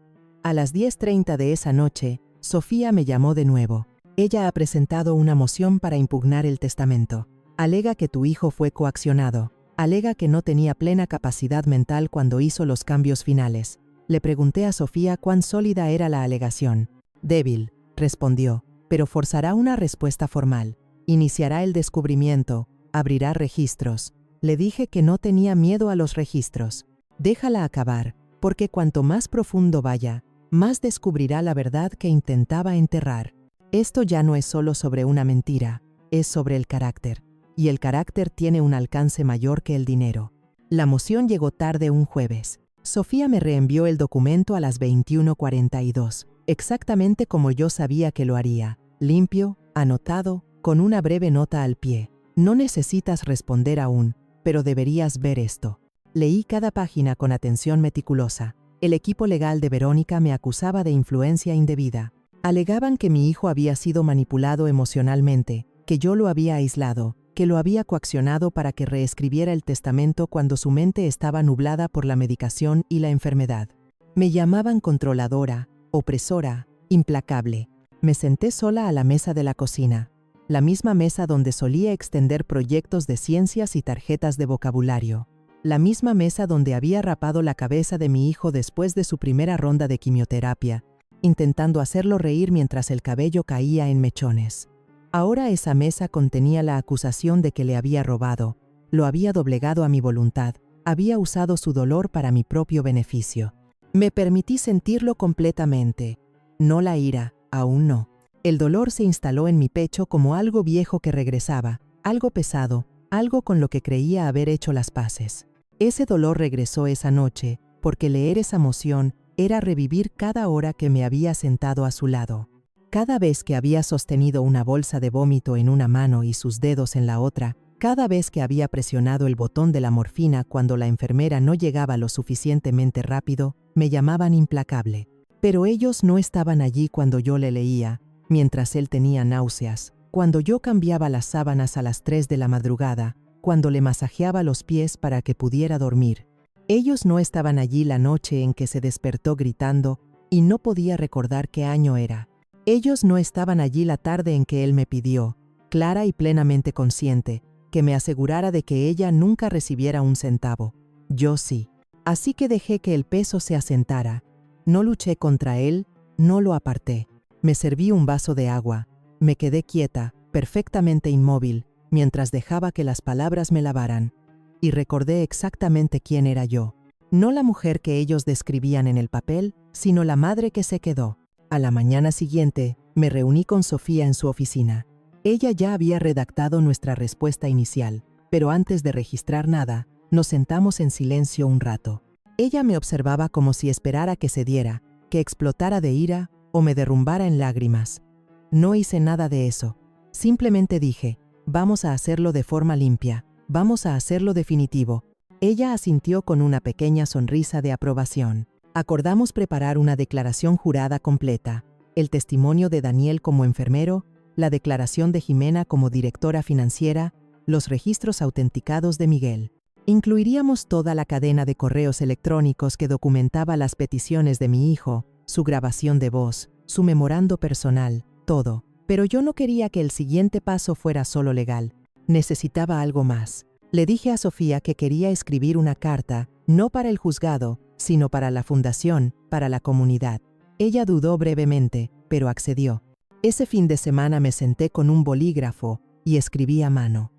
A las 10:30 de esa noche, Sofía me llamó de nuevo. Ella ha presentado una moción para impugnar el testamento. Alega que tu hijo fue coaccionado. Alega que no tenía plena capacidad mental cuando hizo los cambios finales. Le pregunté a Sofía cuán sólida era la alegación. Débil, respondió, pero forzará una respuesta formal. Iniciará el descubrimiento, abrirá registros. Le dije que no tenía miedo a los registros. Déjala acabar, porque cuanto más profundo vaya, más descubrirá la verdad que intentaba enterrar. Esto ya no es solo sobre una mentira, es sobre el carácter. Y el carácter tiene un alcance mayor que el dinero. La moción llegó tarde un jueves. Sofía me reenvió el documento a las 21:42, exactamente como yo sabía que lo haría, limpio, anotado, con una breve nota al pie. No necesitas responder aún, pero deberías ver esto. Leí cada página con atención meticulosa. El equipo legal de Verónica me acusaba de influencia indebida. Alegaban que mi hijo había sido manipulado emocionalmente, que yo lo había aislado, que lo había coaccionado para que reescribiera el testamento cuando su mente estaba nublada por la medicación y la enfermedad. Me llamaban controladora, opresora, implacable. Me senté sola a la mesa de la cocina, la misma mesa donde solía extender proyectos de ciencias y tarjetas de vocabulario, la misma mesa donde había rapado la cabeza de mi hijo después de su primera ronda de quimioterapia, intentando hacerlo reír mientras el cabello caía en mechones. Ahora esa mesa contenía la acusación de que le había robado, lo había doblegado a mi voluntad, había usado su dolor para mi propio beneficio. Me permití sentirlo completamente. No la ira, aún no. El dolor se instaló en mi pecho como algo viejo que regresaba, algo pesado, algo con lo que creía haber hecho las paces. Ese dolor regresó esa noche, porque leer esa moción era revivir cada hora que me había sentado a su lado. Cada vez que había sostenido una bolsa de vómito en una mano y sus dedos en la otra, cada vez que había presionado el botón de la morfina cuando la enfermera no llegaba lo suficientemente rápido, me llamaban implacable. Pero ellos no estaban allí cuando yo le leía, mientras él tenía náuseas, cuando yo cambiaba las sábanas a las 3 de la madrugada, cuando le masajeaba los pies para que pudiera dormir. Ellos no estaban allí la noche en que se despertó gritando y no podía recordar qué año era. Ellos no estaban allí la tarde en que él me pidió, clara y plenamente consciente, que me asegurara de que ella nunca recibiera un centavo. Yo sí. Así que dejé que el peso se asentara. No luché contra él, no lo aparté. Me serví un vaso de agua. Me quedé quieta, perfectamente inmóvil, mientras dejaba que las palabras me lavaran. Y recordé exactamente quién era yo. No la mujer que ellos describían en el papel, sino la madre que se quedó. A la mañana siguiente, me reuní con Sofía en su oficina. Ella ya había redactado nuestra respuesta inicial, pero antes de registrar nada, nos sentamos en silencio un rato. Ella me observaba como si esperara que cediera, que explotara de ira o me derrumbara en lágrimas. No hice nada de eso. Simplemente dije, vamos a hacerlo de forma limpia, vamos a hacerlo definitivo. Ella asintió con una pequeña sonrisa de aprobación. Acordamos preparar una declaración jurada completa, el testimonio de Daniel como enfermero, la declaración de Jimena como directora financiera, los registros autenticados de Miguel. Incluiríamos toda la cadena de correos electrónicos que documentaba las peticiones de mi hijo, su grabación de voz, su memorando personal, todo. Pero yo no quería que el siguiente paso fuera solo legal. Necesitaba algo más. Le dije a Sofía que quería escribir una carta, no para el juzgado, sino para la fundación, para la comunidad. Ella dudó brevemente, pero accedió. Ese fin de semana me senté con un bolígrafo y escribí a mano.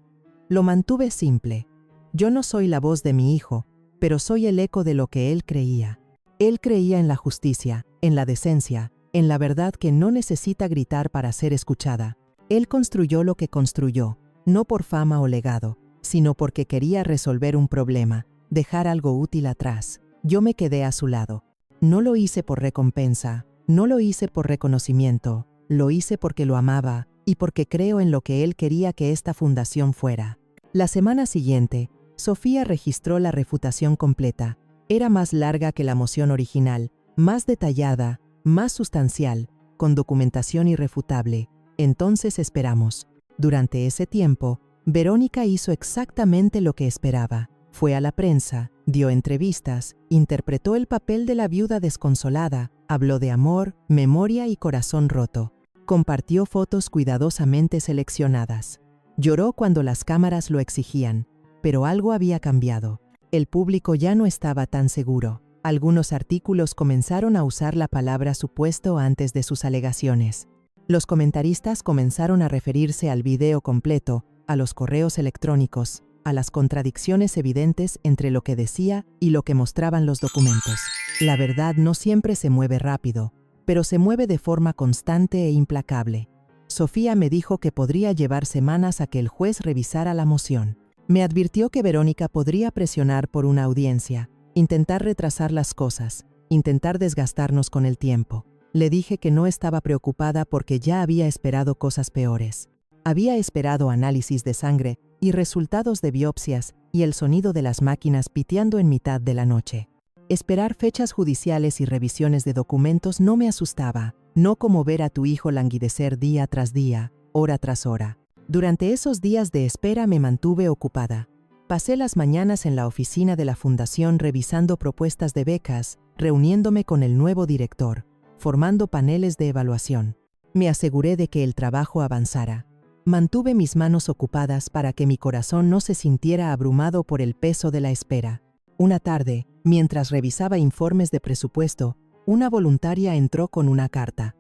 Lo mantuve simple. Yo no soy la voz de mi hijo, pero soy el eco de lo que él creía. Él creía en la justicia, en la decencia, en la verdad que no necesita gritar para ser escuchada. Él construyó lo que construyó, no por fama o legado, sino porque quería resolver un problema, dejar algo útil atrás. Yo me quedé a su lado. No lo hice por recompensa, no lo hice por reconocimiento, lo hice porque lo amaba y porque creo en lo que él quería que esta fundación fuera. La semana siguiente, Sofía registró la refutación completa. Era más larga que la moción original, más detallada, más sustancial, con documentación irrefutable. Entonces esperamos. Durante ese tiempo, Verónica hizo exactamente lo que esperaba. Fue a la prensa, dio entrevistas, interpretó el papel de la viuda desconsolada, habló de amor, memoria y corazón roto. Compartió fotos cuidadosamente seleccionadas. Lloró cuando las cámaras lo exigían. Pero algo había cambiado. El público ya no estaba tan seguro. Algunos artículos comenzaron a usar la palabra supuesto antes de sus alegaciones. Los comentaristas comenzaron a referirse al video completo, a los correos electrónicos, a las contradicciones evidentes entre lo que decía y lo que mostraban los documentos. La verdad no siempre se mueve rápido, pero se mueve de forma constante e implacable. Sofía me dijo que podría llevar semanas a que el juez revisara la moción. Me advirtió que Verónica podría presionar por una audiencia, intentar retrasar las cosas, intentar desgastarnos con el tiempo. Le dije que no estaba preocupada porque ya había esperado cosas peores. Había esperado análisis de sangre y resultados de biopsias y el sonido de las máquinas piteando en mitad de la noche. Esperar fechas judiciales y revisiones de documentos no me asustaba, no como ver a tu hijo languidecer día tras día, hora tras hora. Durante esos días de espera me mantuve ocupada. Pasé las mañanas en la oficina de la fundación revisando propuestas de becas, reuniéndome con el nuevo director, formando paneles de evaluación. Me aseguré de que el trabajo avanzara. Mantuve mis manos ocupadas para que mi corazón no se sintiera abrumado por el peso de la espera. Una tarde, mientras revisaba informes de presupuesto, una voluntaria entró con una carta.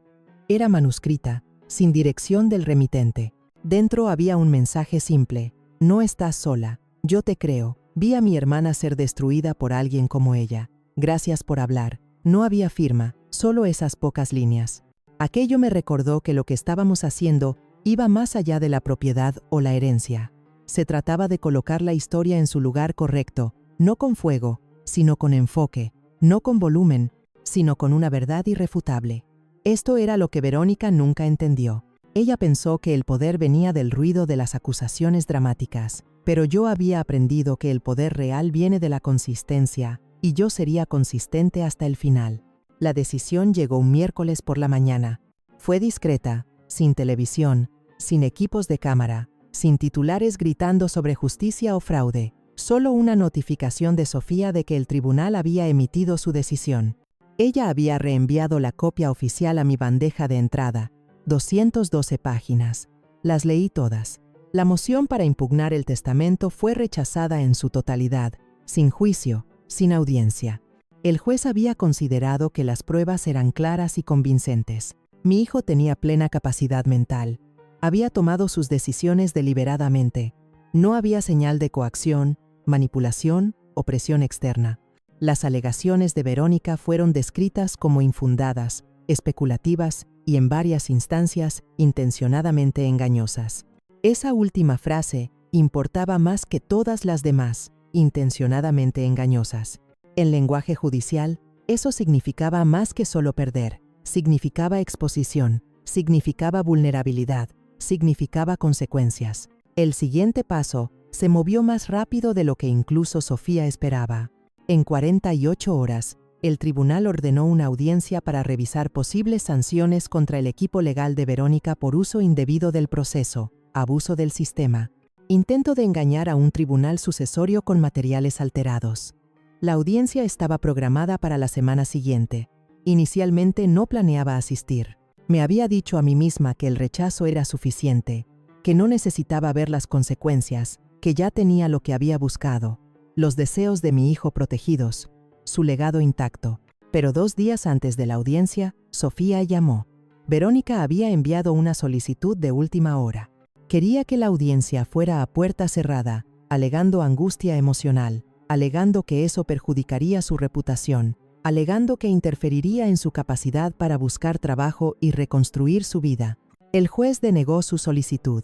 Era manuscrita, sin dirección del remitente. Dentro había un mensaje simple: no estás sola, yo te creo, vi a mi hermana ser destruida por alguien como ella. Gracias por hablar. No había firma, solo esas pocas líneas. Aquello me recordó que lo que estábamos haciendo iba más allá de la propiedad o la herencia. Se trataba de colocar la historia en su lugar correcto, no con fuego, sino con enfoque, no con volumen, sino con una verdad irrefutable. Esto era lo que Verónica nunca entendió. Ella pensó que el poder venía del ruido de las acusaciones dramáticas, pero yo había aprendido que el poder real viene de la consistencia, y yo sería consistente hasta el final. La decisión llegó un miércoles por la mañana. Fue discreta, sin televisión, sin equipos de cámara, sin titulares gritando sobre justicia o fraude, solo una notificación de Sofía de que el tribunal había emitido su decisión. Ella había reenviado la copia oficial a mi bandeja de entrada, 212 páginas. Las leí todas. La moción para impugnar el testamento fue rechazada en su totalidad, sin juicio, sin audiencia. El juez había considerado que las pruebas eran claras y convincentes. Mi hijo tenía plena capacidad mental. Había tomado sus decisiones deliberadamente. No había señal de coacción, manipulación o presión externa. Las alegaciones de Verónica fueron descritas como infundadas, especulativas y en varias instancias intencionadamente engañosas. Esa última frase importaba más que todas las demás, intencionadamente engañosas. En lenguaje judicial, eso significaba más que solo perder. Significaba exposición, significaba vulnerabilidad, significaba consecuencias. El siguiente paso se movió más rápido de lo que incluso Sofía esperaba. En 48 horas, el tribunal ordenó una audiencia para revisar posibles sanciones contra el equipo legal de Verónica por uso indebido del proceso, abuso del sistema, intento de engañar a un tribunal sucesorio con materiales alterados. La audiencia estaba programada para la semana siguiente. Inicialmente no planeaba asistir. Me había dicho a mí misma que el rechazo era suficiente, que no necesitaba ver las consecuencias, que ya tenía lo que había buscado, los deseos de mi hijo protegidos, su legado intacto. Pero 2 días antes de la audiencia, Sofía llamó. Verónica había enviado una solicitud de última hora. Quería que la audiencia fuera a puerta cerrada, alegando angustia emocional, alegando que eso perjudicaría su reputación, alegando que interferiría en su capacidad para buscar trabajo y reconstruir su vida. El juez denegó su solicitud.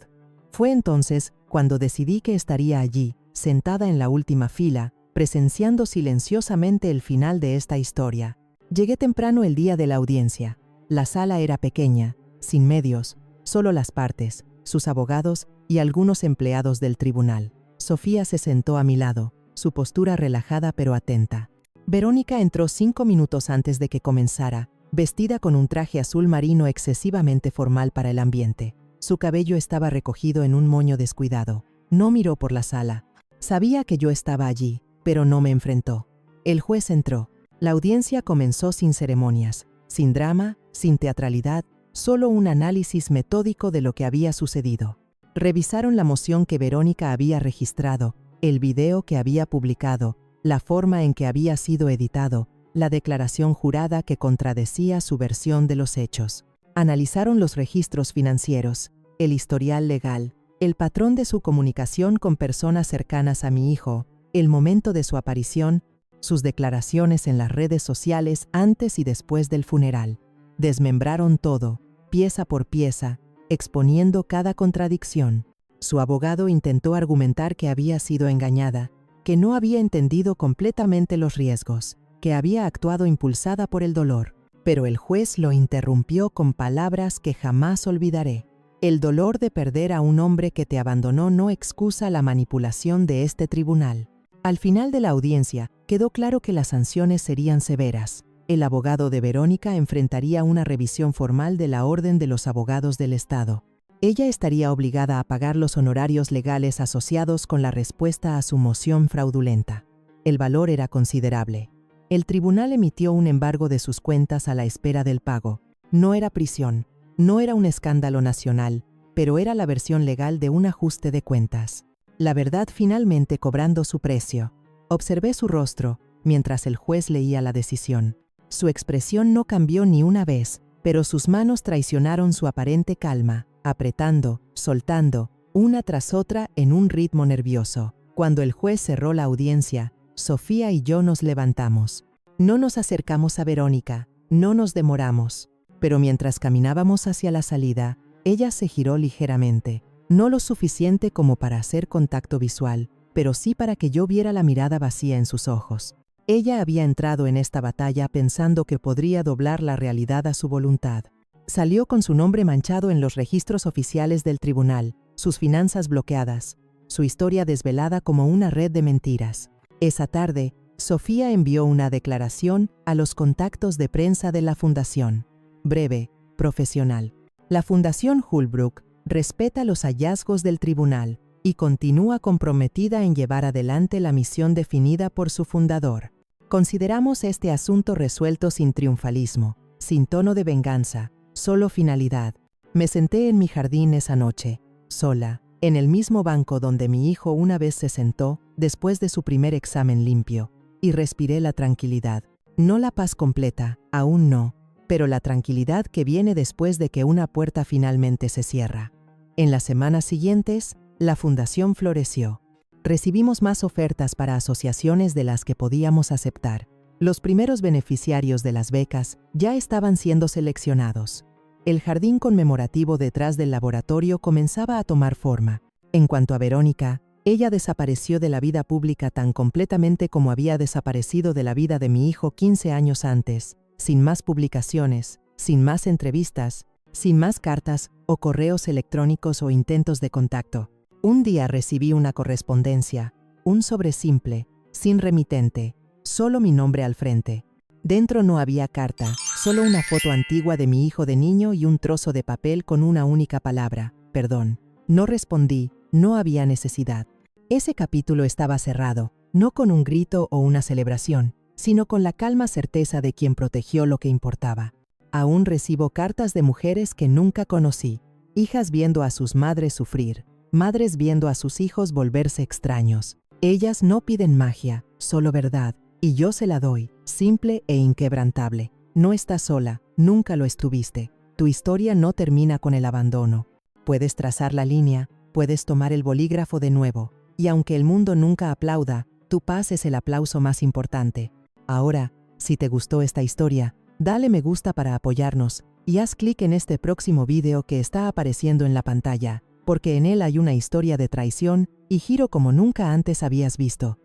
Fue entonces cuando decidí que estaría allí, sentada en la última fila, presenciando silenciosamente el final de esta historia. Llegué temprano el día de la audiencia. La sala era pequeña, sin medios, solo las partes, sus abogados y algunos empleados del tribunal. Sofía se sentó a mi lado, su postura relajada pero atenta. Verónica entró 5 minutos antes de que comenzara, vestida con un traje azul marino excesivamente formal para el ambiente. Su cabello estaba recogido en un moño descuidado. No miró por la sala. Sabía que yo estaba allí, pero no me enfrentó. El juez entró. La audiencia comenzó sin ceremonias, sin drama, sin teatralidad, solo un análisis metódico de lo que había sucedido. Revisaron la moción que Verónica había registrado, el video que había publicado, la forma en que había sido editado, la declaración jurada que contradecía su versión de los hechos. Analizaron los registros financieros, el historial legal, el patrón de su comunicación con personas cercanas a mi hijo, el momento de su aparición, sus declaraciones en las redes sociales antes y después del funeral. Desmembraron todo, pieza por pieza, exponiendo cada contradicción. Su abogado intentó argumentar que había sido engañada, que no había entendido completamente los riesgos, que había actuado impulsada por el dolor, pero el juez lo interrumpió con palabras que jamás olvidaré. El dolor de perder a un hombre que te abandonó no excusa la manipulación de este tribunal. Al final de la audiencia, quedó claro que las sanciones serían severas. El abogado de Verónica enfrentaría una revisión formal de la Orden de los Abogados del Estado. Ella estaría obligada a pagar los honorarios legales asociados con la respuesta a su moción fraudulenta. El valor era considerable. El tribunal emitió un embargo de sus cuentas a la espera del pago. No era prisión, no era un escándalo nacional, pero era la versión legal de un ajuste de cuentas. La verdad finalmente cobrando su precio. Observé su rostro mientras el juez leía la decisión. Su expresión no cambió ni una vez, pero sus manos traicionaron su aparente calma, apretando, soltando, una tras otra en un ritmo nervioso. Cuando el juez cerró la audiencia, Sofía y yo nos levantamos. No nos acercamos a Verónica, no nos demoramos, pero mientras caminábamos hacia la salida, ella se giró ligeramente, no lo suficiente como para hacer contacto visual, pero sí para que yo viera la mirada vacía en sus ojos. Ella había entrado en esta batalla pensando que podría doblar la realidad a su voluntad. Salió con su nombre manchado en los registros oficiales del tribunal, sus finanzas bloqueadas, su historia desvelada como una red de mentiras. Esa tarde, Sofía envió una declaración a los contactos de prensa de la Fundación. Breve, profesional. La Fundación Holbrook respeta los hallazgos del tribunal y continúa comprometida en llevar adelante la misión definida por su fundador. Consideramos este asunto resuelto sin triunfalismo, sin tono de venganza, solo finalidad. Me senté en mi jardín esa noche, sola, en el mismo banco donde mi hijo una vez se sentó después de su primer examen limpio, y respiré la tranquilidad. No la paz completa, aún no, pero la tranquilidad que viene después de que una puerta finalmente se cierra. En las semanas siguientes, la fundación floreció. Recibimos más ofertas para asociaciones de las que podíamos aceptar. Los primeros beneficiarios de las becas ya estaban siendo seleccionados. El jardín conmemorativo detrás del laboratorio comenzaba a tomar forma. En cuanto a Verónica, ella desapareció de la vida pública tan completamente como había desaparecido de la vida de mi hijo 15 años antes, sin más publicaciones, sin más entrevistas, sin más cartas o correos electrónicos o intentos de contacto. Un día recibí una correspondencia, un sobre simple, sin remitente, solo mi nombre al frente. Dentro no había carta, solo una foto antigua de mi hijo de niño y un trozo de papel con una única palabra, perdón. No respondí, no había necesidad. Ese capítulo estaba cerrado, no con un grito o una celebración, sino con la calma certeza de quien protegió lo que importaba. Aún recibo cartas de mujeres que nunca conocí, hijas viendo a sus madres sufrir, madres viendo a sus hijos volverse extraños. Ellas no piden magia, solo verdad, y yo se la doy, simple e inquebrantable. No estás sola, nunca lo estuviste. Tu historia no termina con el abandono. Puedes trazar la línea, puedes tomar el bolígrafo de nuevo, y aunque el mundo nunca aplauda, tu paz es el aplauso más importante. Ahora, si te gustó esta historia, dale me gusta para apoyarnos y haz clic en este próximo video que está apareciendo en la pantalla, porque en él hay una historia de traición y giro como nunca antes habías visto.